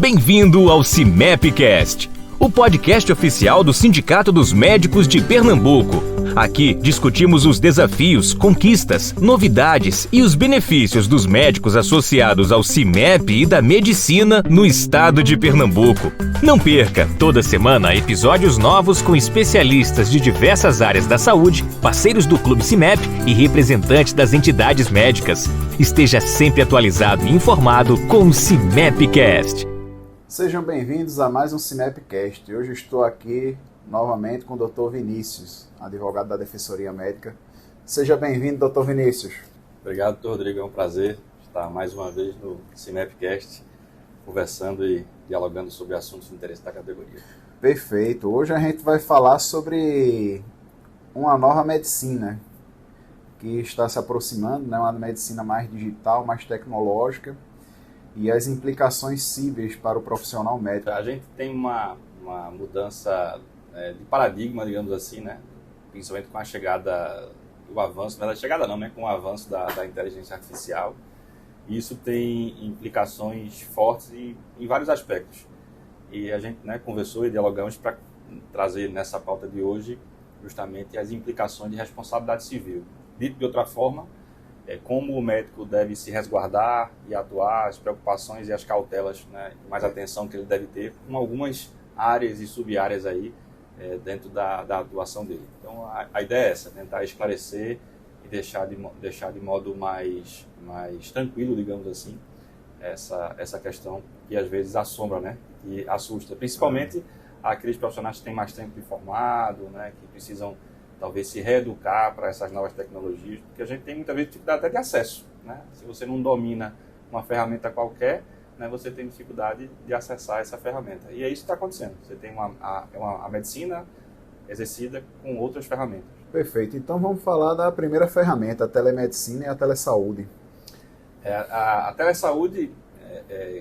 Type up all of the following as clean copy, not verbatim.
Bem-vindo ao CIMEPcast, o podcast oficial do Sindicato dos Médicos de Pernambuco. Aqui discutimos os desafios, conquistas, novidades e os benefícios dos médicos associados ao CIMEP e da medicina no estado de Pernambuco. Não perca, toda semana, episódios novos com especialistas de diversas áreas da saúde, parceiros do Clube CIMEP e representantes das entidades médicas. Esteja sempre atualizado e informado com o CIMEPcast. Sejam bem-vindos a mais um CIMEPcast. Hoje estou aqui novamente com o Dr. Vinícius, advogado da Defensoria Médica. Seja bem-vindo, Dr. Vinícius. Obrigado, Dr. Rodrigo. É um prazer estar mais uma vez no CIMEPcast, conversando e dialogando sobre assuntos de interesse da categoria. Perfeito. Hoje a gente vai falar sobre uma nova medicina que está se aproximando, né? Uma medicina mais digital, mais tecnológica, e as implicações cíveis para o profissional médico. A gente tem uma mudança de paradigma, digamos assim, né? Principalmente com a chegada do avanço, não é da chegada não, né? Com o avanço da inteligência artificial. E isso tem implicações fortes em vários aspectos. E a gente, né, conversou e dialogamos para trazer nessa pauta de hoje justamente as implicações de responsabilidade civil. Dito de outra forma, como o médico deve se resguardar e atuar, as preocupações e as cautelas, né, mais atenção que ele deve ter com algumas áreas e sub-áreas aí dentro da atuação dele. Então a ideia é essa, tentar esclarecer e deixar de modo mais tranquilo, digamos assim, essa questão que às vezes assombra, né, e assusta, principalmente aqueles profissionais que têm mais tempo de formado, né, que precisam talvez se reeducar para essas novas tecnologias, porque a gente tem muitas vezes dificuldade até de acesso, né? Se você não domina uma ferramenta qualquer, né, você tem dificuldade de acessar essa ferramenta. E é isso que está acontecendo. Você tem a medicina exercida com outras ferramentas. Perfeito. Então vamos falar da primeira ferramenta, a telemedicina e a telesaúde. A telesaúde,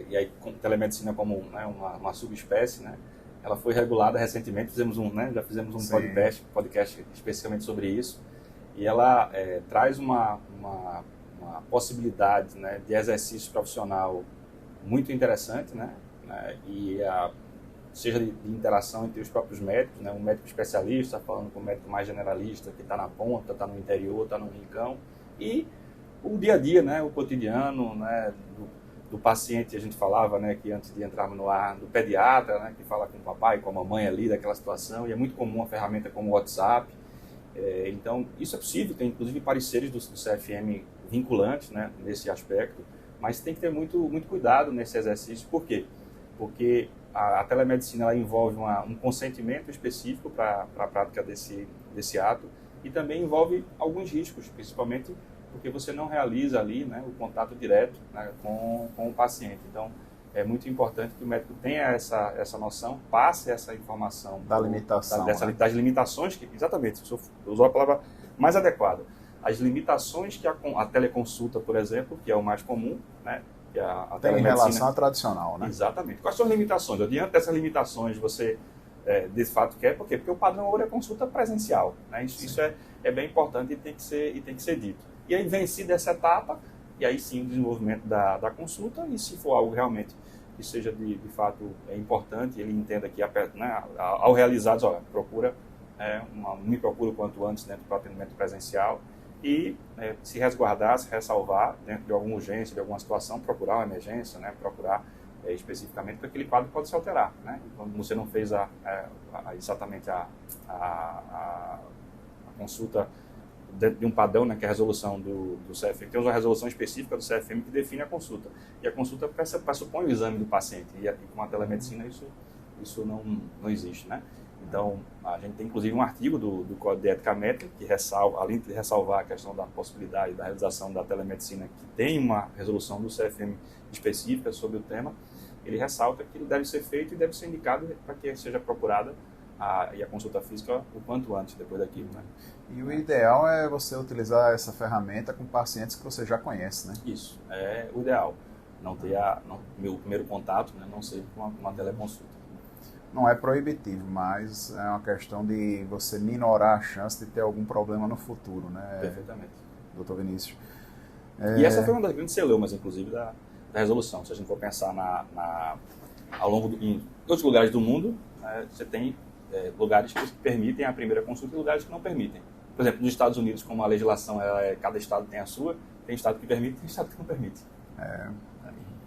e aí telemedicina como, né, uma subespécie, né? Ela foi regulada recentemente, já fizemos um podcast especificamente sobre isso, e ela traz uma possibilidade, né, de exercício profissional muito interessante, né, seja de interação entre os próprios médicos, né, um médico especialista falando com um médico mais generalista que está na ponta, está no interior, está no rincão, e o dia a dia, né, o cotidiano, né, do paciente, a gente falava, né, que antes de entrarmos no ar, do pediatra, né, que fala com o papai, com a mamãe ali, daquela situação, e é muito comum uma ferramenta como o WhatsApp. Então, isso é possível, tem inclusive pareceres do CFM vinculantes, né, nesse aspecto, mas tem que ter muito cuidado nesse exercício. Por quê? Porque a telemedicina ela envolve um consentimento específico para a prática desse ato, e também envolve alguns riscos, principalmente porque você não realiza ali, né, o contato direto, né, com o paciente. Então, é muito importante que o médico tenha essa noção, passe essa informação da limitação, das limitações, exatamente, você usou a palavra mais adequada. As limitações que a teleconsulta, por exemplo, que é o mais comum, né, que a tem em relação à tradicional, né? Exatamente. Quais são as limitações? Diante dessas limitações, você de fato quer, por quê? Porque o padrão ouro é consulta presencial, né? Isso é bem importante e tem que ser dito. E aí, vencida essa etapa, e aí sim o desenvolvimento da consulta, e se for algo realmente que seja de fato importante, ele entenda que, né, ao realizar, olha, me procura o quanto antes dentro do atendimento presencial, e se resguardar, se ressalvar dentro de alguma urgência, de alguma situação, procurar uma emergência, né, procurar especificamente, porque aquele quadro pode se alterar, né? Quando você não fez exatamente a consulta dentro de um padrão, né, que é a resolução do CFM. Tem uma resolução específica do CFM que define a consulta. E a consulta pressupõe o exame do paciente. E com a telemedicina isso não existe, né? Então, a gente tem inclusive um artigo do Código de Ética Médica que além de ressalvar a questão da possibilidade da realização da telemedicina, que tem uma resolução do CFM específica sobre o tema, ele ressalta que ele deve ser feito e deve ser indicado para que seja procurada a consulta física o quanto antes, depois daquilo, né? E o ideal é você utilizar essa ferramenta com pacientes que você já conhece, né? Isso, é o ideal. Não ter meu primeiro contato, né, não ser com uma teleconsulta. Não é proibitivo, mas é uma questão de você minorar a chance de ter algum problema no futuro, né? Perfeitamente. Doutor Vinícius. E essa foi uma das grandes celeumas, inclusive, da resolução. Se a gente for pensar ao longo em outros lugares do mundo, você tem lugares que permitem a primeira consulta e lugares que não permitem. Por exemplo, nos Estados Unidos, como a legislação, cada estado tem a sua, tem estado que permite, tem estado que não permite.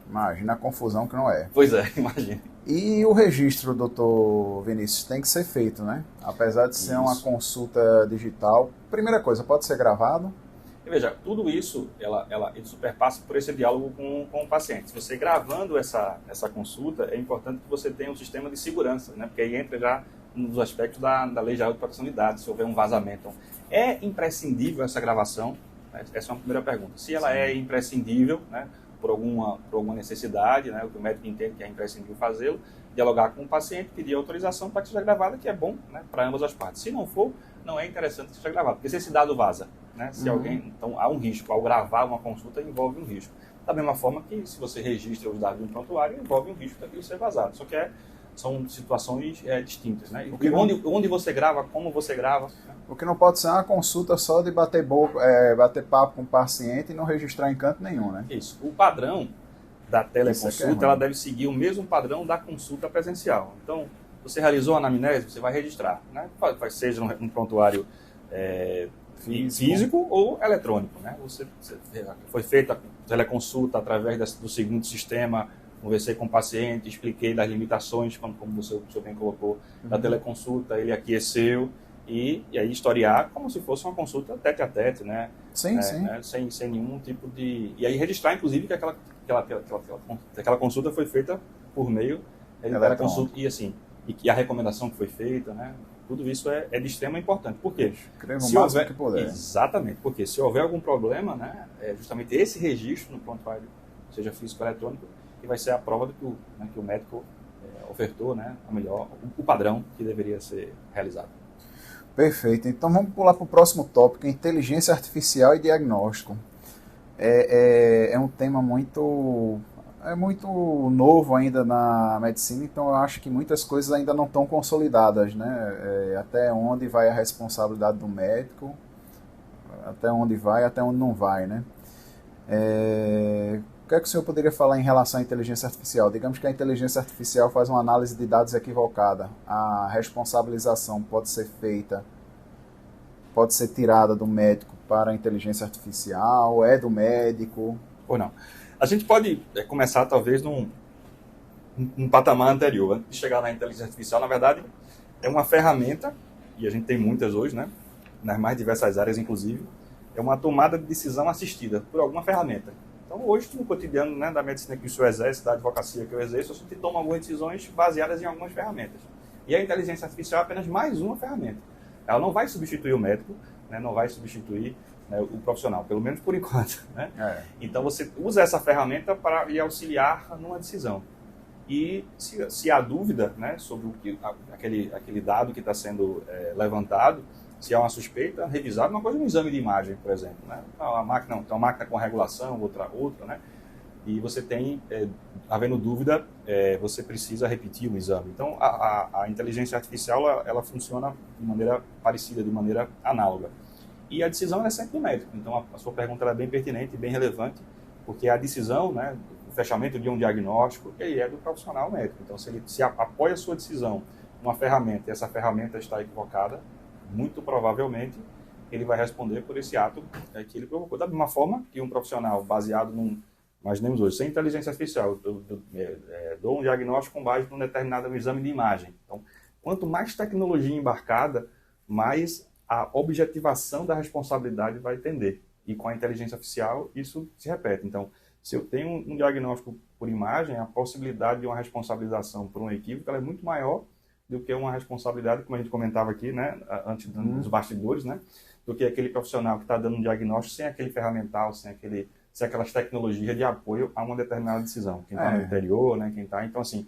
Imagina a confusão que não é. Pois é, imagina. E o registro, doutor Vinícius, tem que ser feito, né? Apesar de ser uma consulta digital, primeira coisa, pode ser gravado? E veja, tudo isso, ele superpassa por esse diálogo com o paciente. Se você gravando essa consulta, é importante que você tenha um sistema de segurança, né? Porque aí entra já nos aspectos da Lei Geral de Proteção de Dados, se houver um vazamento. Então, é imprescindível essa gravação? Essa é uma primeira pergunta. Se ela é imprescindível, né, por alguma necessidade, né, o que o médico entende que é imprescindível fazê-lo, dialogar com o paciente, pedir autorização para que seja gravada, que é bom, né, para ambas as partes. Se não for, não é interessante que seja gravado, porque se esse dado vaza, né, se alguém, então há um risco. Ao gravar uma consulta envolve um risco. Da mesma forma que se você registra os dados de um prontuário, envolve um risco daquilo ser vazado. Só que são situações distintas, né? Onde você grava, como você grava. Né? O que não pode ser uma consulta só de bater papo com o paciente e não registrar em canto nenhum, né? Isso. O padrão da teleconsulta, ela deve seguir o mesmo padrão da consulta presencial. Então, você realizou a anamnese, você vai registrar, né? Seja num prontuário físico ou eletrônico, né? Foi feita a teleconsulta através do seguinte sistema. Conversei com o paciente, expliquei das limitações, como o senhor bem colocou, da teleconsulta, ele aqueceu, e aí historiar como se fosse uma consulta tete a tete, né? Sim, sim. Né? Sem nenhum tipo de... E aí registrar, inclusive, que aquela consulta foi feita por meio da teleconsulta, e assim, e que a recomendação que foi feita, né? Tudo isso é de extrema importância. Por quê? Se houver... que puder. Exatamente, porque se houver algum problema, né, justamente esse registro no prontuário, seja físico ou eletrônico, que vai ser a prova do que o médico ofertou, né, o padrão que deveria ser realizado. Perfeito. Então vamos pular para o próximo tópico, inteligência artificial e diagnóstico. É um tema muito novo ainda na medicina, então eu acho que muitas coisas ainda não estão consolidadas, né? Até onde vai a responsabilidade do médico, até onde vai, até onde não vai, né? O que é que o senhor poderia falar em relação à inteligência artificial? Digamos que a inteligência artificial faz uma análise de dados equivocada. A responsabilização pode ser tirada do médico para a inteligência artificial, é do médico? Ou não. A gente pode começar, talvez, num patamar anterior. Antes de chegar na inteligência artificial, na verdade, é uma ferramenta, e a gente tem muitas hoje, né? Nas mais diversas áreas, inclusive, é uma tomada de decisão assistida por alguma ferramenta. Então, hoje, no cotidiano, né, da medicina que o senhor exerce, da advocacia que eu exerço, a gente toma algumas decisões baseadas em algumas ferramentas. E a inteligência artificial é apenas mais uma ferramenta. Ela não vai substituir o médico, né, não vai substituir, né, o profissional, pelo menos por enquanto. Né? Então, você usa essa ferramenta para lhe auxiliar numa decisão. E se há dúvida, né, sobre aquele dado que está sendo levantado, se há uma suspeita, revisar uma coisa no exame de imagem, por exemplo. Né? Uma máquina com regulação, outra, né? E você tem, havendo dúvida, você precisa repetir o exame. Então, a inteligência artificial, ela funciona de maneira parecida, de maneira análoga. E a decisão é sempre do médico. Então, a sua pergunta é bem pertinente e bem relevante, porque a decisão, né, o fechamento de um diagnóstico, ele é do profissional médico. Então, se ele apoia a sua decisão numa ferramenta e essa ferramenta está equivocada, muito provavelmente ele vai responder por esse ato que ele provocou. Da mesma forma que um profissional baseado imaginemos hoje, sem inteligência artificial, eu dou um diagnóstico com base num determinado exame de imagem. Então, quanto mais tecnologia embarcada, mais a objetivação da responsabilidade vai tender. E com a inteligência artificial, isso se repete. Então, se eu tenho um diagnóstico por imagem, a possibilidade de uma responsabilização por um equívoco ela é muito maior do que uma responsabilidade, como a gente comentava aqui, né, antes dos bastidores, né, do que aquele profissional que está dando um diagnóstico sem aquele ferramental, sem aquelas tecnologias de apoio a uma determinada decisão. Quem está no interior, né, quem está... Então, assim,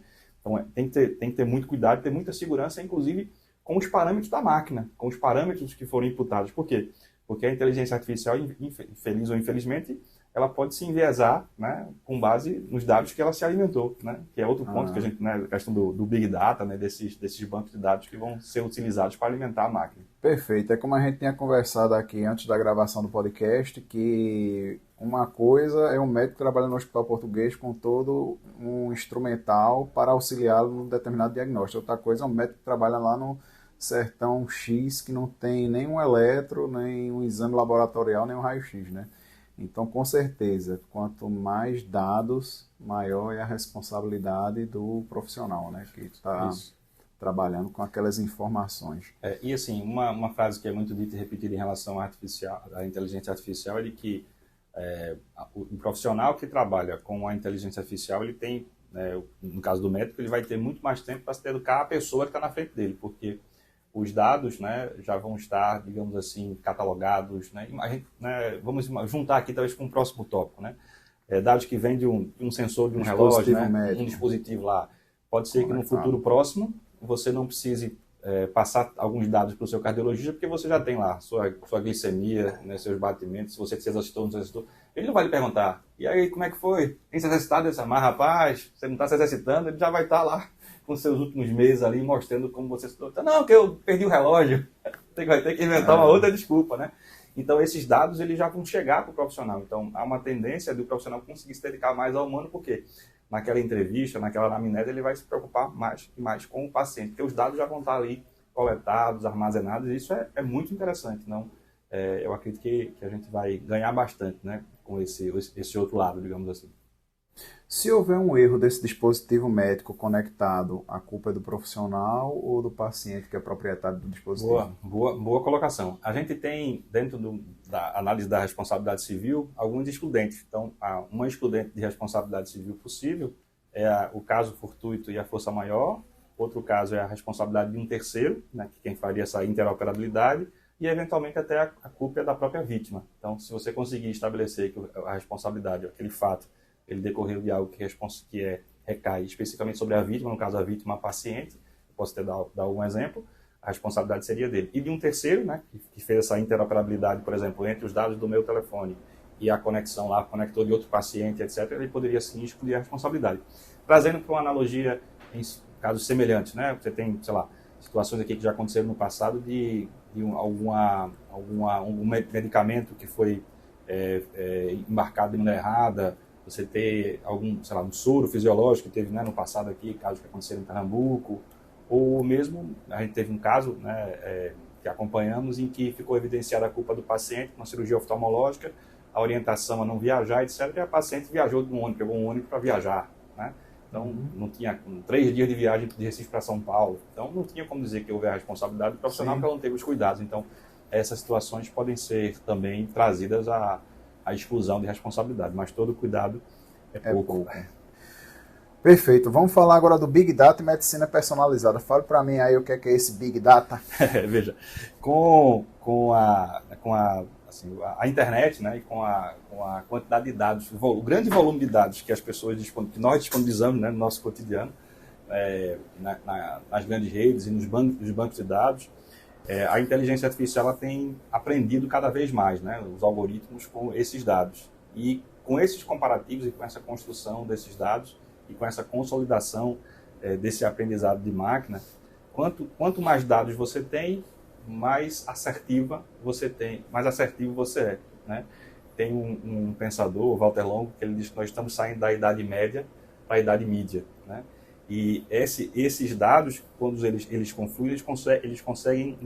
tem que ter muito cuidado, ter muita segurança, inclusive com os parâmetros da máquina, com os parâmetros que foram imputados. Por quê? Porque a inteligência artificial, infeliz ou infelizmente, ela pode se enviesar, né, com base nos dados que ela se alimentou, né, que é outro ponto que a gente, né, a questão do Big Data, né, desses bancos de dados que vão ser utilizados para alimentar a máquina. Perfeito. É como a gente tinha conversado aqui antes da gravação do podcast, que uma coisa é um médico que trabalha no hospital português com todo um instrumental para auxiliá-lo num determinado diagnóstico. Outra coisa é um médico que trabalha lá no sertão X, que não tem nenhum eletro, nem um exame laboratorial, nem um raio-x, né? Então, com certeza, quanto mais dados, maior é a responsabilidade do profissional, né? Que está trabalhando com aquelas informações. E assim, uma frase que é muito dita e repetida em relação à inteligência artificial é de que o profissional que trabalha com a inteligência artificial, ele tem, no caso do médico, ele vai ter muito mais tempo para se educar a pessoa que está na frente dele, porque os dados, né, já vão estar, digamos assim, catalogados, né? Vamos juntar aqui talvez com um próximo tópico, né? Dados que vêm de um sensor, de um relógio, né? Um dispositivo lá. Pode ser que no futuro próximo você não precise passar alguns dados para o seu cardiologista, porque você já tem lá sua glicemia, né, seus batimentos, se você se exercitou ou não se exercitou. Ele não vai lhe perguntar, e aí, como é que foi? Tem se exercitado essa? Mas, rapaz, você não está se exercitando, ele já vai estar lá com seus últimos meses ali, mostrando como você se exercitou. Não, que eu perdi o relógio. Vai ter que inventar uma outra desculpa, né? Então, esses dados eles já vão chegar para o profissional. Então, há uma tendência do profissional conseguir se dedicar mais ao humano, porque naquela entrevista, naquela anamnese, ele vai se preocupar mais e mais com o paciente, porque os dados já vão estar ali coletados, armazenados, e isso é muito interessante. Então, eu acredito que a gente vai ganhar bastante, né, com esse outro lado, digamos assim. Se houver um erro desse dispositivo médico conectado, a culpa é do profissional ou do paciente que é proprietário do dispositivo? Boa colocação. A gente tem, dentro da análise da responsabilidade civil, alguns excludentes. Então, uma excludente de responsabilidade civil possível é o caso fortuito e a força maior. Outro caso é a responsabilidade de um terceiro, né, quem faria essa interoperabilidade, e eventualmente até a culpa é da própria vítima. Então, se você conseguir estabelecer que a responsabilidade, aquele fato, ele decorreu de algo que recai especificamente sobre a vítima, no caso a vítima, a paciente, posso até dar algum exemplo, a responsabilidade seria dele. E de um terceiro, né, que fez essa interoperabilidade, por exemplo, entre os dados do meu telefone e a conexão lá, conector de outro paciente, etc., ele poderia sim excluir a responsabilidade. Trazendo para uma analogia em casos semelhantes, né, você tem, sei lá, situações aqui que já aconteceram no passado de algum medicamento que foi embarcado de maneira errada, você ter um soro fisiológico que teve, né, no passado aqui, casos que aconteceram em Pernambuco, ou mesmo, a gente teve um caso, né, que acompanhamos, em que ficou evidenciada a culpa do paciente com uma cirurgia oftalmológica, a orientação a não viajar, etc., e a paciente viajou de um ônibus, pegou um ônibus para viajar, né? Então, não tinha 3 dias de viagem de Recife para São Paulo, então não tinha como dizer que houve a responsabilidade do profissional, porque ela não teve os cuidados. Então, essas situações podem ser também trazidas à exclusão de responsabilidade, mas todo cuidado é pouco. Perfeito. Vamos falar agora do Big Data e medicina personalizada. Fale para mim aí o que é esse Big Data. Veja, com a internet, né, e com a quantidade de dados, o grande volume de dados que as pessoas que nós disponibilizamos, né, no nosso cotidiano, nas grandes redes e nos bancos de dados, a inteligência artificial ela tem aprendido cada vez mais, né, os algoritmos com esses dados. E com esses comparativos e com essa construção desses dados e com essa consolidação desse aprendizado de máquina, quanto mais dados você tem, mais assertivo você é, né? Tem um pensador, Walter Longo, que ele diz que nós estamos saindo da Idade Média para a Idade Mídia, né? E esses dados, quando eles confluem, eles conseguem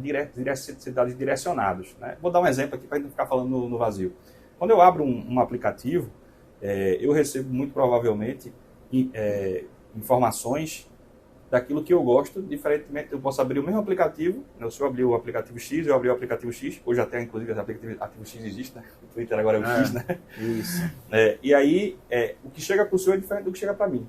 ser dados direcionados, né? Vou dar um exemplo aqui para a gente não ficar falando no vazio. Quando eu abro um aplicativo, eu recebo muito provavelmente informações daquilo que eu gosto, diferentemente, eu posso abrir o mesmo aplicativo, se eu abrir o aplicativo X, eu abri o aplicativo X, hoje até, inclusive, o aplicativo X existe, né? O Twitter agora é o X, né? Isso. E aí, o que chega para o senhor é diferente do que chega para mim.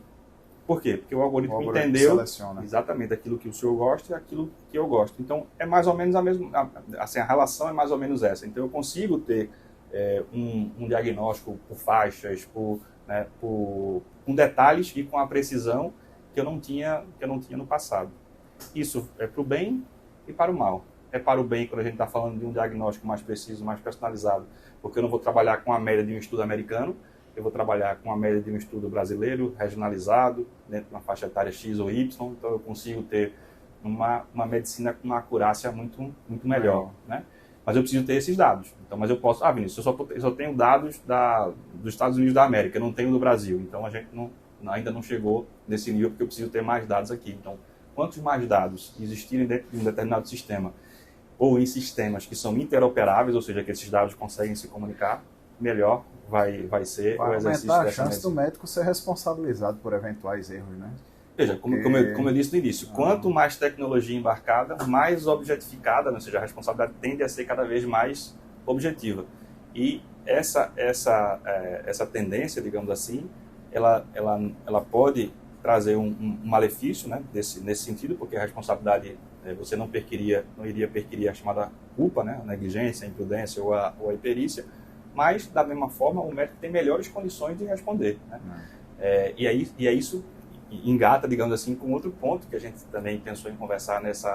Por quê? Porque o algoritmo entendeu seleciona exatamente aquilo que o senhor gosta e aquilo que eu gosto. Então, é mais ou menos a mesma, assim, a relação é mais ou menos essa. Então, eu consigo ter um diagnóstico por faixas, com detalhes e com a precisão que eu não tinha no passado. Isso é para o bem e para o mal. É para o bem quando a gente está falando de um diagnóstico mais preciso, mais personalizado, porque eu não vou trabalhar com a média de um estudo americano, eu vou trabalhar com a média de um estudo brasileiro, regionalizado, dentro de uma faixa etária X ou Y, então eu consigo ter uma medicina com uma acurácia muito, muito melhor, né? mas eu preciso ter esses dados. Então, mas eu posso, Vinícius, eu só tenho dados dos Estados Unidos da América, eu não tenho do Brasil. Então, a gente ainda não chegou nesse nível, porque eu preciso ter mais dados aqui. Então, quantos mais dados existirem dentro de um determinado sistema, ou em sistemas que são interoperáveis, ou seja, que esses dados conseguem se comunicar, melhor vai ser o exercício dessa medicina. Aumentar a chance do médico ser responsabilizado por eventuais erros, né? Veja, como eu disse no início, quanto mais tecnologia embarcada, mais objetificada, ou seja, a responsabilidade tende a ser cada vez mais objetiva. E essa tendência, digamos assim, ela pode trazer um malefício, né, nesse sentido, porque a responsabilidade você não iria perquirir a chamada culpa, né, a negligência, a imprudência ou a imperícia, mas, da mesma forma, o médico tem melhores condições de responder. Né? E aí isso engata, digamos assim, com outro ponto que a gente também pensou em conversar nesse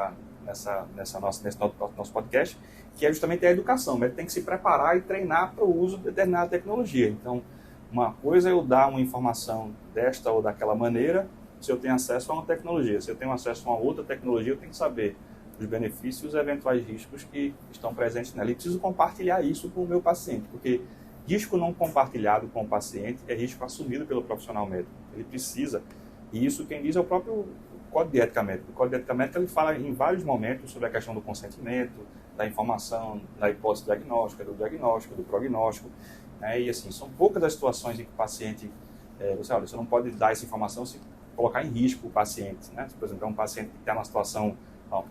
nosso podcast, que é justamente a educação. O médico tem que se preparar e treinar para o uso de determinada tecnologia. Então, uma coisa é eu dar uma informação desta ou daquela maneira, se eu tenho acesso a uma tecnologia. Se eu tenho acesso a uma outra tecnologia, eu tenho que saber os benefícios e os eventuais riscos que estão presentes nela. E preciso compartilhar isso com o meu paciente, porque risco não compartilhado com o paciente é risco assumido pelo profissional médico. Ele precisa, e isso quem diz é o próprio Código de Ética Médica. O Código de Ética Médica ele fala em vários momentos sobre a questão do consentimento, da informação, da hipótese diagnóstica, do prognóstico. Né? E assim, são poucas as situações em que o paciente, você não pode dar essa informação se colocar em risco o paciente. Né? Por exemplo, é um paciente que está numa situação,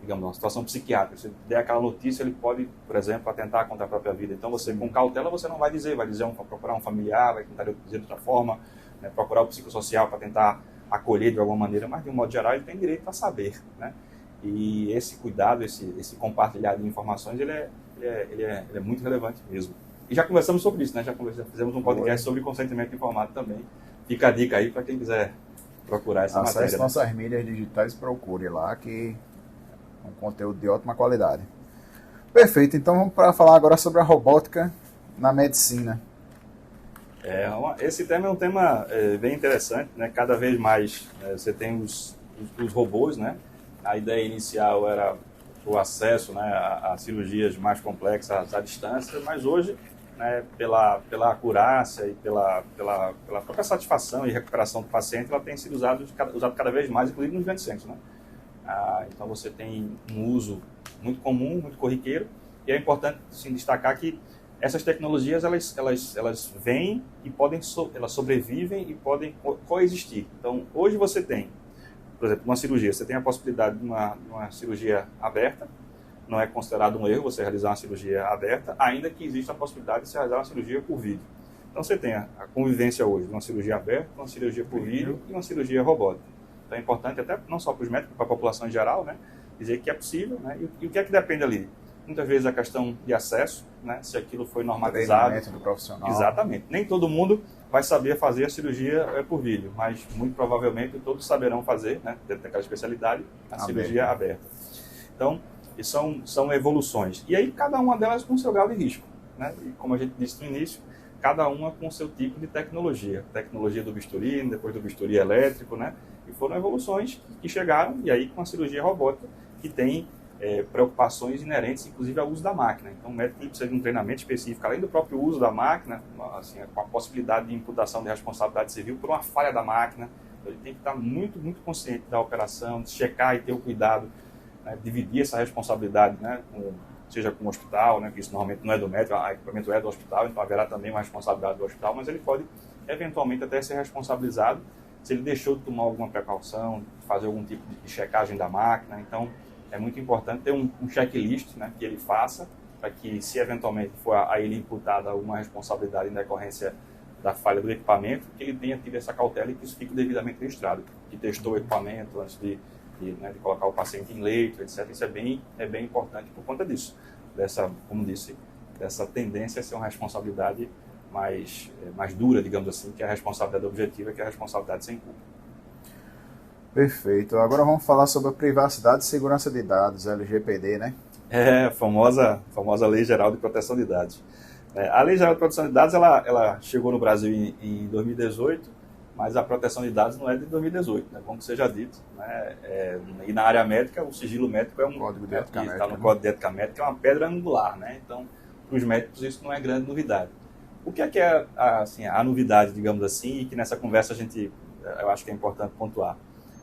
digamos, uma situação psiquiátrica. Se der aquela notícia, ele pode, por exemplo, atentar contra a própria vida. Então, você, com cautela, você não vai dizer, procurar um familiar, vai tentar dizer de outra forma, né? Procurar o psicossocial para tentar acolher de alguma maneira, mas de um modo geral ele tem direito a saber, né? E esse cuidado, esse compartilhar de informações, ele é muito relevante mesmo. E já conversamos sobre isso, né? Já fizemos um podcast sobre consentimento informado também. Fica a dica aí para quem quiser procurar essa matéria. Acesse nossas mídias digitais, procure lá, que é um conteúdo de ótima qualidade. Perfeito, então vamos para falar agora sobre a robótica na medicina. Esse tema é um tema bem interessante, né? Cada vez mais você tem os robôs, né? A ideia inicial era o acesso, né, a cirurgias mais complexas à distância, mas hoje, né, pela acurácia e pela própria satisfação e recuperação do paciente, ela tem sido usado cada vez mais, inclusive nos grandes centros, né? Então você tem um uso muito comum, muito corriqueiro, e é importante sim, destacar que essas tecnologias elas vêm e elas sobrevivem e podem coexistir. Então hoje você tem, por exemplo, uma cirurgia, você tem a possibilidade de uma cirurgia aberta, não é considerado um erro você realizar uma cirurgia aberta, ainda que exista a possibilidade de se realizar uma cirurgia por vídeo. Então você tem a convivência hoje de uma cirurgia aberta, uma cirurgia por vídeo e uma cirurgia robótica. Então é importante até não só para os médicos, para a população em geral, né, dizer que é possível, né, e o que é que depende ali? Muitas vezes a questão de acesso, né, se aquilo foi normatizado. Treinamento do profissional. Exatamente. Nem todo mundo vai saber fazer a cirurgia por vídeo, mas muito provavelmente todos saberão fazer, né, dentro daquela especialidade, a cirurgia aberta. Então, são evoluções. E aí cada uma delas com seu grau de risco, né? E como a gente disse no início, cada uma com seu tipo de tecnologia. Tecnologia do bisturi, depois do bisturi elétrico, né? E foram evoluções que chegaram, e aí com a cirurgia robótica, que tem preocupações inerentes, inclusive, ao uso da máquina. Então, o médico precisa de um treinamento específico, além do próprio uso da máquina, assim, com a possibilidade de imputação de responsabilidade civil por uma falha da máquina. Então, ele tem que estar muito, muito consciente da operação, de checar e ter o cuidado, né, dividir essa responsabilidade, né, seja com o hospital, né, que isso normalmente não é do médico, o equipamento é do hospital, então haverá também uma responsabilidade do hospital, mas ele pode, eventualmente, até ser responsabilizado se ele deixou de tomar alguma precaução, fazer algum tipo de checagem da máquina. Então, é muito importante ter um checklist, né, que ele faça, para que, se eventualmente for a ele imputada alguma responsabilidade em decorrência da falha do equipamento, que ele tenha tido essa cautela e que isso fique devidamente registrado, que testou o equipamento antes de colocar o paciente em leito, etc. Isso é bem importante por conta disso, como disse, dessa tendência a ser uma responsabilidade mais dura, digamos assim, que é a responsabilidade objetiva, que é a responsabilidade sem culpa. Perfeito. Agora vamos falar sobre a privacidade e segurança de dados, LGPD, né? A famosa Lei Geral de Proteção de Dados. A Lei Geral de Proteção de Dados ela chegou no Brasil em 2018, mas a proteção de dados não é de 2018, né? Como seja dito, né? E na área médica, o sigilo médico é um código de ética médica, está no Código de Ética Médica, é uma pedra angular, né? Então, para os médicos isso não é grande novidade. O que é assim, a novidade, digamos assim, e que nessa conversa eu acho que é importante pontuar,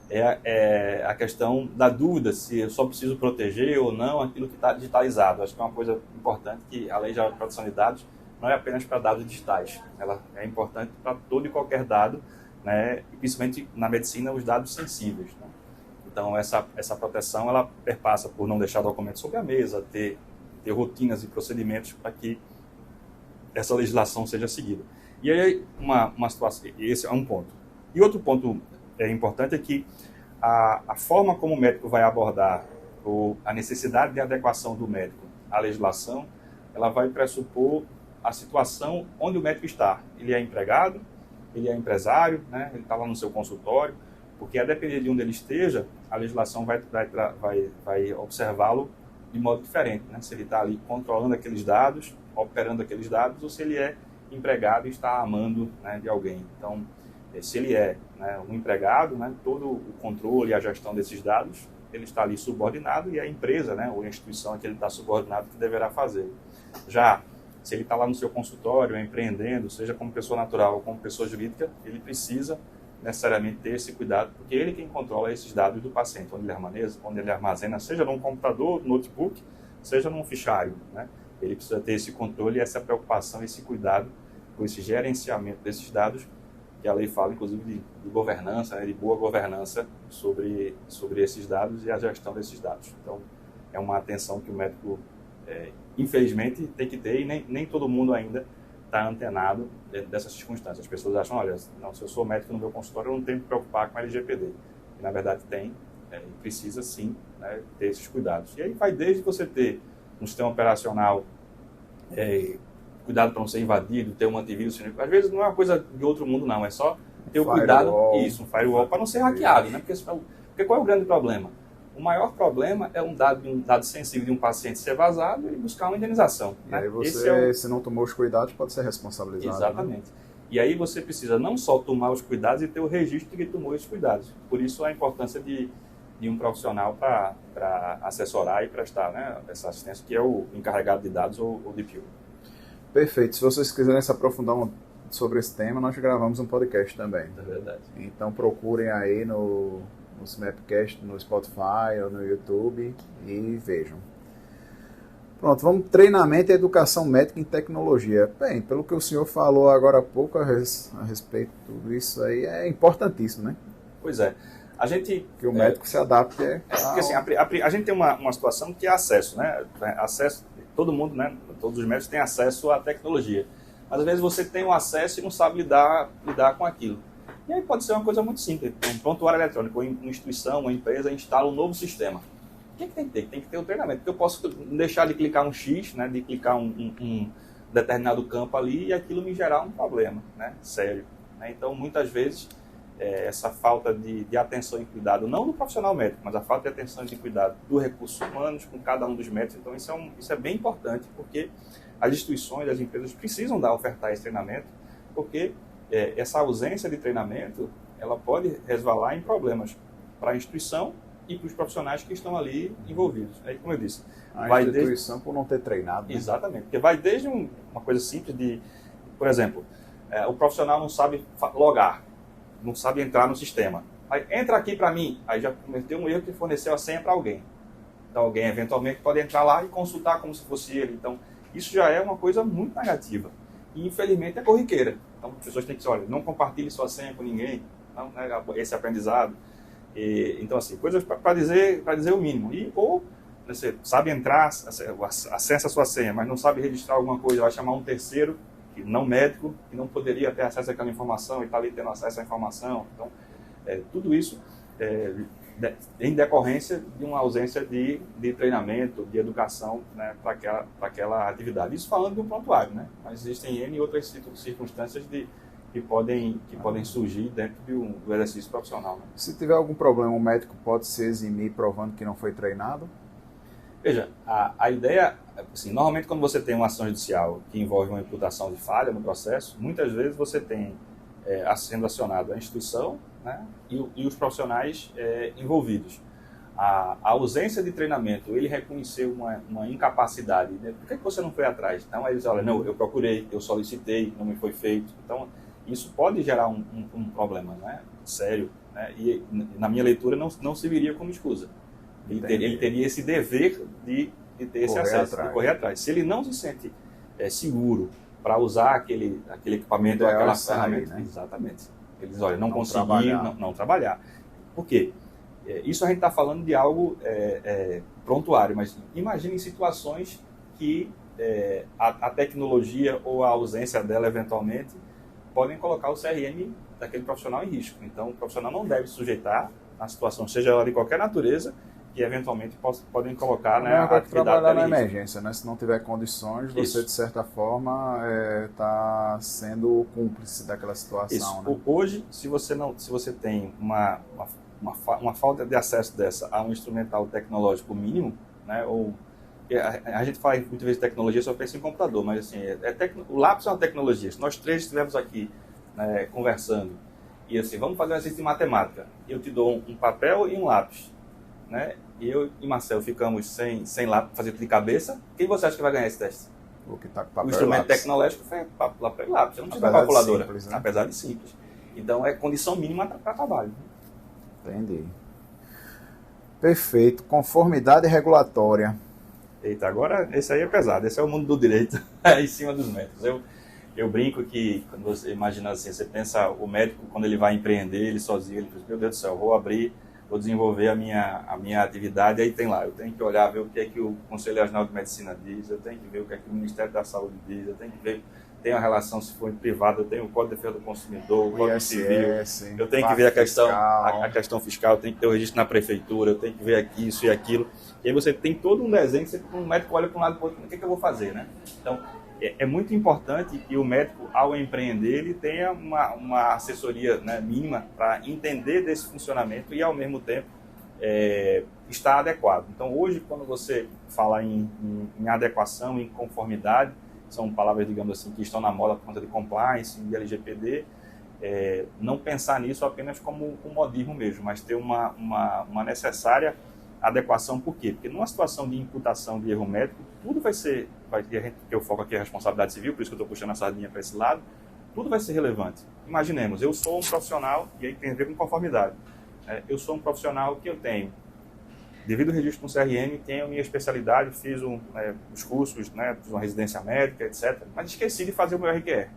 é a questão da dúvida se eu só preciso proteger ou não aquilo que está digitalizado. Acho que é uma coisa importante que a Lei Geral de Proteção de Dados não é apenas para dados digitais, ela é importante para todo e qualquer dado, né, e principalmente na medicina os dados sensíveis, né? Então essa proteção ela perpassa por não deixar documentos sobre a mesa, ter rotinas e procedimentos para que essa legislação seja seguida. E aí uma situação, esse é um ponto. E outro ponto importante é que a forma como o médico vai abordar a necessidade de adequação do médico à legislação, ela vai pressupor a situação onde o médico está. Ele é empregado, ele é empresário, né? Ele está lá no seu consultório, porque a depender de onde ele esteja, a legislação vai observá-lo de modo diferente, né? Se ele está ali controlando aqueles dados, operando aqueles dados, ou se ele é empregado e está amando, né, de alguém. Então, se ele é, né, um empregado, né, todo o controle e a gestão desses dados, ele está ali subordinado e é a empresa, né, ou a instituição a que ele está subordinado que deverá fazer. Já se ele está lá no seu consultório, empreendendo, seja como pessoa natural ou como pessoa jurídica, ele precisa necessariamente ter esse cuidado, porque ele quem controla esses dados do paciente, onde ele armazena, seja num computador, notebook, seja num fichário, né? Ele precisa ter esse controle, essa preocupação, esse cuidado com esse gerenciamento desses dados, que a lei fala, inclusive, de governança, né, de boa governança sobre esses dados e a gestão desses dados. Então, é uma atenção que o médico, infelizmente, tem que ter, e nem todo mundo ainda está antenado dessas circunstâncias. As pessoas acham, olha, não, se eu sou médico no meu consultório, eu não tenho que me preocupar com a LGPD. E, na verdade, precisa sim, né, ter esses cuidados. E aí vai desde você ter um sistema operacional, cuidado para não ser invadido, ter um antivírus. Às vezes não é uma coisa de outro mundo, não. É só ter o cuidado, um firewall, para não ser hackeado, né? Porque qual é o grande problema? O maior problema é um dado sensível de um paciente ser vazado e buscar uma indenização. E né? aí você, se não tomou os cuidados, pode ser responsabilizado. Exatamente. Né? E aí você precisa não só tomar os cuidados e ter o registro de que tomou esses cuidados. Por isso a importância de um profissional para assessorar e prestar, né, essa assistência, que é o encarregado de dados ou o DPO. Perfeito. Se vocês quiserem se aprofundar sobre esse tema, nós gravamos um podcast também. É verdade. Então procurem aí no Mapcast, no Spotify ou no YouTube e vejam. Pronto, vamos treinamento e educação médica em tecnologia. Bem, pelo que o senhor falou agora há pouco a respeito de tudo isso aí, é importantíssimo, né? Pois é. A gente... Que o médico se adapte. Porque assim, a gente tem uma situação que é acesso, né? Acesso, todo mundo, né? Todos os médicos têm acesso à tecnologia. Mas às vezes você tem o acesso e não sabe lidar com aquilo. E aí pode ser uma coisa muito simples. Um prontuário eletrônico, uma instituição, uma empresa instala um novo sistema. O que tem que ter? Tem que ter um treinamento. Porque eu posso deixar de clicar um X, né, de clicar um determinado campo ali e aquilo me gerar um problema, né, sério. Então, muitas vezes, essa falta de atenção e cuidado, não do profissional médico, mas a falta de atenção e cuidado dos recursos humanos com cada um dos médicos. Então, isso é bem importante, porque as instituições, as empresas precisam ofertar esse treinamento, porque essa ausência de treinamento, ela pode resvalar em problemas para a instituição e para os profissionais que estão ali envolvidos. Aí, como eu disse, a instituição por não ter treinado. Né? Exatamente, porque vai desde uma coisa simples de, por exemplo, o profissional não sabe logar, não sabe entrar no sistema. Aí, entra aqui para mim, aí já cometeu um erro que forneceu a senha para alguém. Então, alguém eventualmente pode entrar lá e consultar como se fosse ele. Então, isso já é uma coisa muito negativa. E, infelizmente, é corriqueira. Então, as pessoas têm que dizer, olha, não compartilhe sua senha com ninguém, não, né, esse aprendizado. Então, assim, coisas para dizer o mínimo. Ou você sabe entrar, acessa a sua senha, mas não sabe registrar alguma coisa, vai chamar um terceiro, não médico, que não poderia ter acesso àquela informação e está ali tendo acesso à informação. Então, tudo isso em decorrência de uma ausência de treinamento, de educação, né, para aquela atividade. Isso falando de um prontuário, né? Mas existem N outras circunstâncias que podem surgir dentro do exercício profissional. Né? Se tiver algum problema, o médico pode se eximir provando que não foi treinado? Veja, a ideia, assim, normalmente quando você tem uma ação judicial que envolve uma imputação de falha no processo, muitas vezes você tem sendo acionado a instituição, né, e os profissionais envolvidos. A ausência de treinamento, ele reconheceu uma incapacidade, né? Por que você não foi atrás? Então, aí eles olham, não, eu procurei, eu solicitei, não me foi feito. Então, isso pode gerar um problema, né, sério, né? E na minha leitura não se viria como escusa. Ele teria esse dever de ter esse acesso, de correr atrás. Se ele não se sente seguro para usar aquele equipamento, aquela ferramenta, né? Exatamente. Eles olham, não conseguir, não trabalhar. Por quê? Isso a gente está falando de algo prontuário, mas imagine situações que a tecnologia ou a ausência dela, eventualmente, podem colocar o CRM daquele profissional em risco. Então, o profissional não deve sujeitar a situação, seja ela de qualquer natureza, que eventualmente podem colocar, né, a atividade trabalhar na emergência, né? Se não tiver condições, você, de certa forma, está sendo cúmplice daquela situação. Né? Hoje, se você tem uma falta de acesso dessa a um instrumental tecnológico mínimo, né, ou a gente fala muitas vezes de tecnologia, só pensa em computador, mas assim, o lápis é uma tecnologia. Se nós três estivemos aqui, né, conversando, e assim, vamos fazer um exercício de matemática, eu te dou um papel e um lápis, né, e eu e Marcelo ficamos sem lápis, fazer de cabeça, quem você acha que vai ganhar esse teste? O que tá com papel o instrumento tecnológico foi papel e lápis, você não precisa da calculadora, simples, né? Apesar de simples. Então, é condição mínima para trabalho. Entendi. Perfeito. Conformidade regulatória. Eita, agora esse aí é pesado. Esse é o mundo do direito, em cima dos médicos. Eu brinco que, quando você imagina assim, você pensa o médico, quando ele vai empreender, ele sozinho, ele diz, meu Deus do céu, vou desenvolver a minha atividade, aí tem lá, eu tenho que olhar, ver o que é que o Conselho Regional de Medicina diz, eu tenho que ver o que é que o Ministério da Saúde diz, eu tenho que ver, tem a relação, se for privada, eu tenho o Código de Defesa do Consumidor, o Código Civil, eu tenho que ver a questão fiscal, eu tenho que ter o registro na prefeitura, eu tenho que ver aqui, isso e aquilo, e aí você tem todo um desenho, o médico olha para um lado e para o outro, o que é que eu vou fazer, né? Então, é muito importante que o médico, ao empreender, ele tenha uma assessoria, né, mínima para entender desse funcionamento e, ao mesmo tempo, estar adequado. Então, hoje, quando você fala em adequação, em conformidade, são palavras, digamos assim, que estão na moda por conta de compliance, de LGPD, não pensar nisso apenas como um modismo mesmo, mas ter uma necessária adequação. Por quê? Porque numa situação de imputação de erro médico, tudo vai ser, que eu foco aqui a responsabilidade civil, por isso que eu estou puxando a sardinha para esse lado, tudo vai ser relevante. Imaginemos, eu sou um profissional, e aí tem a ver com conformidade, eu sou um profissional que eu tenho, devido ao registro com CRM, tenho a minha especialidade, fiz os cursos, né, fiz uma residência médica, etc., mas esqueci de fazer o meu RQR.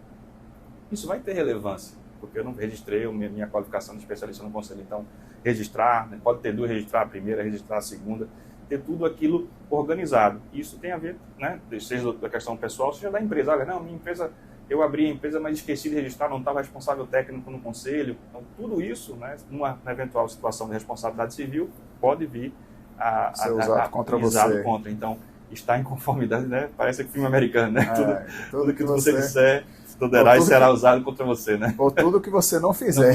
Isso vai ter relevância, porque eu não registrei minha qualificação de especialista no conselho. Então, registrar, né, pode ter duas, registrar a primeira, registrar a segunda, ter tudo aquilo organizado. Isso tem a ver, né, seja da questão pessoal, seja da empresa. Olha, não, minha empresa, eu abri a empresa, mas esqueci de registrar, não estava responsável técnico no conselho. Então, tudo isso, né, numa eventual situação de responsabilidade civil, pode vir a ser usado contra você. Então, está em conformidade, né? Parece que filme americano, né? Tudo que você disser, será usado contra você, né? Ou tudo que você não fizer.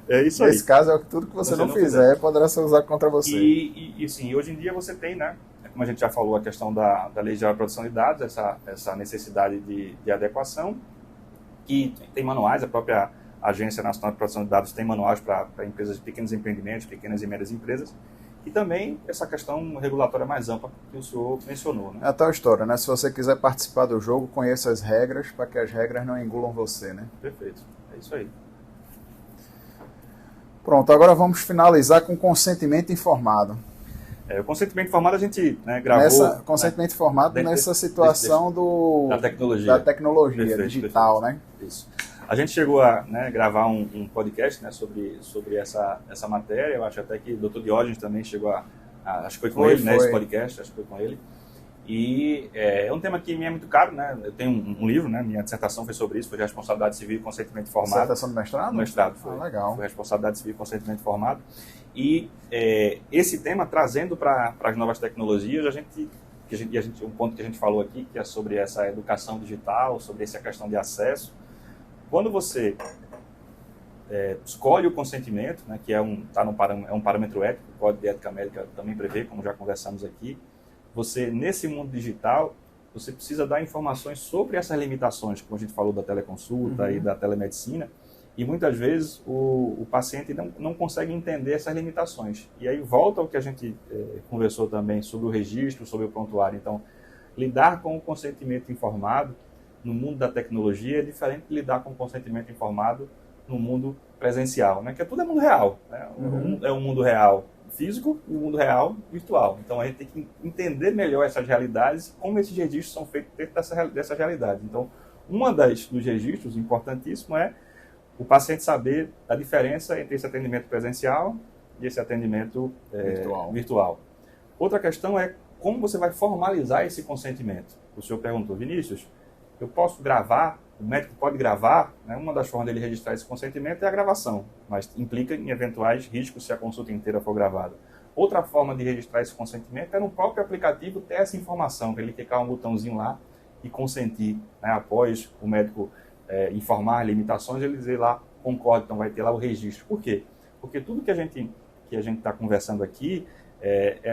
É isso aí. Nesse caso, tudo que você não fizer poderá ser usado contra você. E sim, hoje em dia você tem, né? Como a gente já falou, a questão da Lei Geral de Proteção de Dados, essa necessidade de adequação, que tem manuais, a própria Agência Nacional de Proteção de Dados tem manuais para empresas de pequenos empreendimentos, pequenas e médias empresas, e também essa questão regulatória mais ampla que o senhor mencionou. Né? É a tal história, né? Se você quiser participar do jogo, conheça as regras para que as regras não engulam você, né? Perfeito, é isso aí. Pronto, agora vamos finalizar com consentimento informado. O consentimento informado a gente, né, gravou... Consentimento informado nessa situação da tecnologia perfeito, digital, perfeito. Né? Isso. A gente chegou a, né, gravar um podcast, né, sobre essa matéria. Eu acho até que o Dr. Diógenes também chegou acho que foi com ele, né, esse podcast, acho que foi com ele. E é um tema que me é muito caro, né? Eu tenho um livro, né? Minha dissertação foi sobre isso, foi responsabilidade civil e consentimento informado. Dissertação do mestrado? Mestrado, foi. Legal. Foi responsabilidade civil e consentimento informado. E esse tema, trazendo para as novas tecnologias, um ponto que a gente falou aqui, que é sobre essa educação digital, sobre essa questão de acesso. Quando você escolhe o consentimento, né, que é um parâmetro ético, o Código de Ética Médica também prevê, como já conversamos aqui, você, nesse mundo digital, você precisa dar informações sobre essas limitações, como a gente falou da teleconsulta e da telemedicina, E muitas vezes o paciente não consegue entender essas limitações. E aí volta ao que a gente conversou também sobre o registro, sobre o prontuário. Então, lidar com o consentimento informado no mundo da tecnologia é diferente de lidar com o consentimento informado no mundo presencial, né? Que tudo é mundo real. Né? É um mundo real físico e um mundo real virtual. Então, a gente tem que entender melhor essas realidades e como esses registros são feitos dentro dessa realidade. Então, dos registros importantíssimo é o paciente saber a diferença entre esse atendimento presencial e esse atendimento virtual. Outra questão é como você vai formalizar esse consentimento. O senhor perguntou, Vinícius, eu posso gravar? O médico pode gravar? Né? Uma das formas dele registrar esse consentimento é a gravação, mas implica em eventuais riscos se a consulta inteira for gravada. Outra forma de registrar esse consentimento é no próprio aplicativo ter essa informação, para ele clicar um botãozinho lá e consentir, né? Após o médico informar limitações, ele dizer lá, concordo, então vai ter lá o registro. Por quê? Porque tudo que a gente está conversando aqui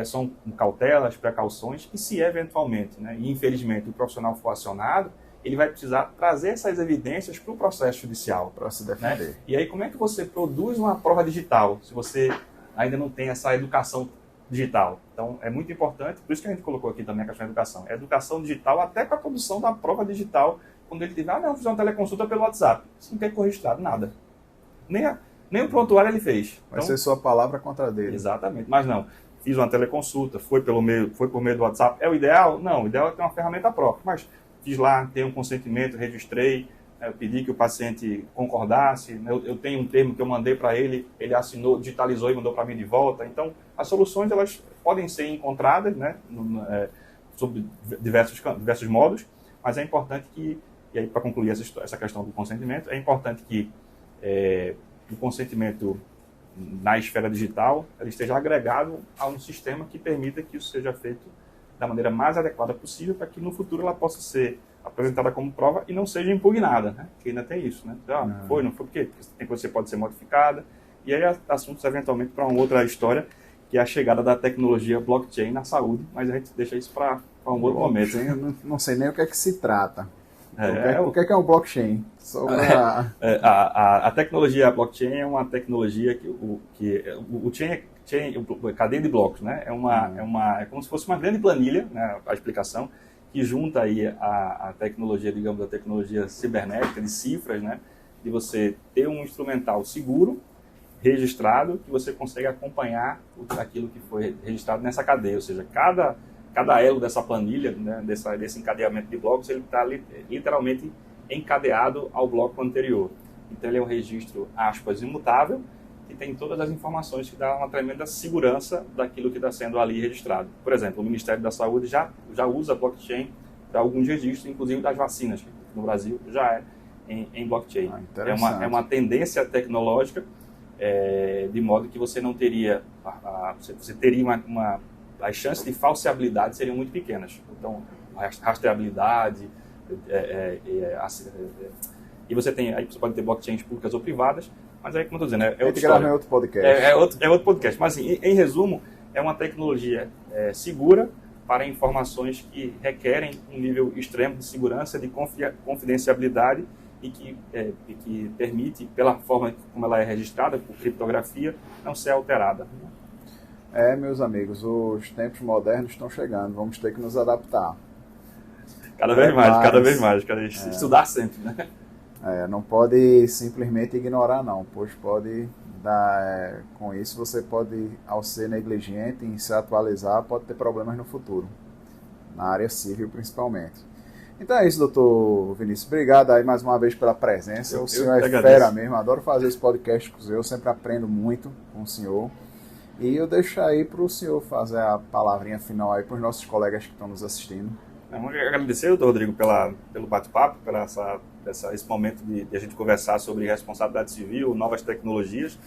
são cautelas, precauções, e se eventualmente, né, e infelizmente, o profissional for acionado, ele vai precisar trazer essas evidências para o processo judicial. Para se defender. Né? E aí, como é que você produz uma prova digital, se você ainda não tem essa educação digital? Então, é muito importante, por isso que a gente colocou aqui também a questão da educação. É educação digital até para a produção da prova digital, quando ele tiver, fiz uma teleconsulta pelo WhatsApp. Isso não tem registrado nada. Nem o prontuário ele fez. Vai ser sua palavra contra a dele. Exatamente, mas não. Fiz uma teleconsulta, foi por meio do WhatsApp. É o ideal? Não, o ideal é ter uma ferramenta própria. Mas fiz lá, tenho um consentimento, registrei, eu pedi que o paciente concordasse, eu tenho um termo que eu mandei para ele, ele assinou, digitalizou e mandou para mim de volta. Então, as soluções elas podem ser encontradas, né, sob diversos modos, mas é importante que, e aí para concluir essa questão do consentimento, é importante que o consentimento na esfera digital ele esteja agregado a um sistema que permita que isso seja feito da maneira mais adequada possível para que no futuro ela possa ser apresentada como prova e não seja impugnada, né? Que ainda tem isso, né? Não foi, porque tem coisa que pode ser modificada, e aí assuntos eventualmente para uma outra história, que é a chegada da tecnologia blockchain na saúde, mas a gente deixa isso para um outro momento. Eu não sei nem o que é que se trata. O que é um blockchain? A tecnologia blockchain é uma tecnologia cadeia de blocos, né? É como se fosse uma grande planilha, né? A explicação, que junta aí a tecnologia, digamos, a tecnologia cibernética de cifras, né? De você ter um instrumental seguro, registrado, que você consegue acompanhar aquilo que foi registrado nessa cadeia, ou seja, cada elo dessa planilha, né, desse encadeamento de blocos, ele está literalmente encadeado ao bloco anterior. Então ele é um registro, aspas, imutável, que tem todas as informações que dá uma tremenda segurança daquilo que está sendo ali registrado. Por exemplo, o Ministério da Saúde já usa blockchain para alguns registros, inclusive das vacinas, que no Brasil já é em blockchain. É uma tendência tecnológica, de modo que você não teria, você teria as chances de falseabilidade seriam muito pequenas. Então, rastreabilidade, e você pode ter blockchains públicas ou privadas, mas aí, como eu estou dizendo, é outra história. É outro podcast. É outro podcast. Mas, assim, em resumo, é uma tecnologia segura para informações que requerem um nível extremo de segurança, de confidencialidade e que permite, pela forma como ela é registrada, por criptografia, não ser alterada. Meus amigos, os tempos modernos estão chegando, vamos ter que nos adaptar. Cada vez mais, estudar sempre, né? Não pode simplesmente ignorar, não, pois pode dar, com isso você pode, ao ser negligente em se atualizar, pode ter problemas no futuro, na área civil principalmente. Então é isso, doutor Vinícius. Obrigado aí mais uma vez pela presença. O senhor é fera mesmo, adoro fazer esse podcast com o senhor, eu sempre aprendo muito com o senhor. E eu deixo aí para o senhor fazer a palavrinha final aí para os nossos colegas que estão nos assistindo. Eu quero agradecer, doutor Rodrigo, pelo bate-papo, esse momento de a gente conversar sobre responsabilidade civil, novas tecnologias,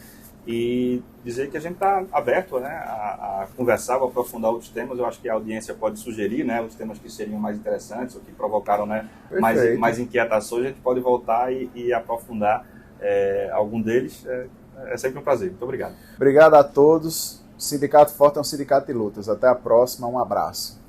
e dizer que a gente está aberto, né, a conversar, a aprofundar outros temas. Eu acho que a audiência pode sugerir, né, os temas que seriam mais interessantes ou que provocaram, né, mais inquietações. A gente pode voltar e aprofundar algum deles. É sempre um prazer. Muito obrigado. Obrigado a todos. O Sindicato Forte é um sindicato de lutas. Até a próxima. Um abraço.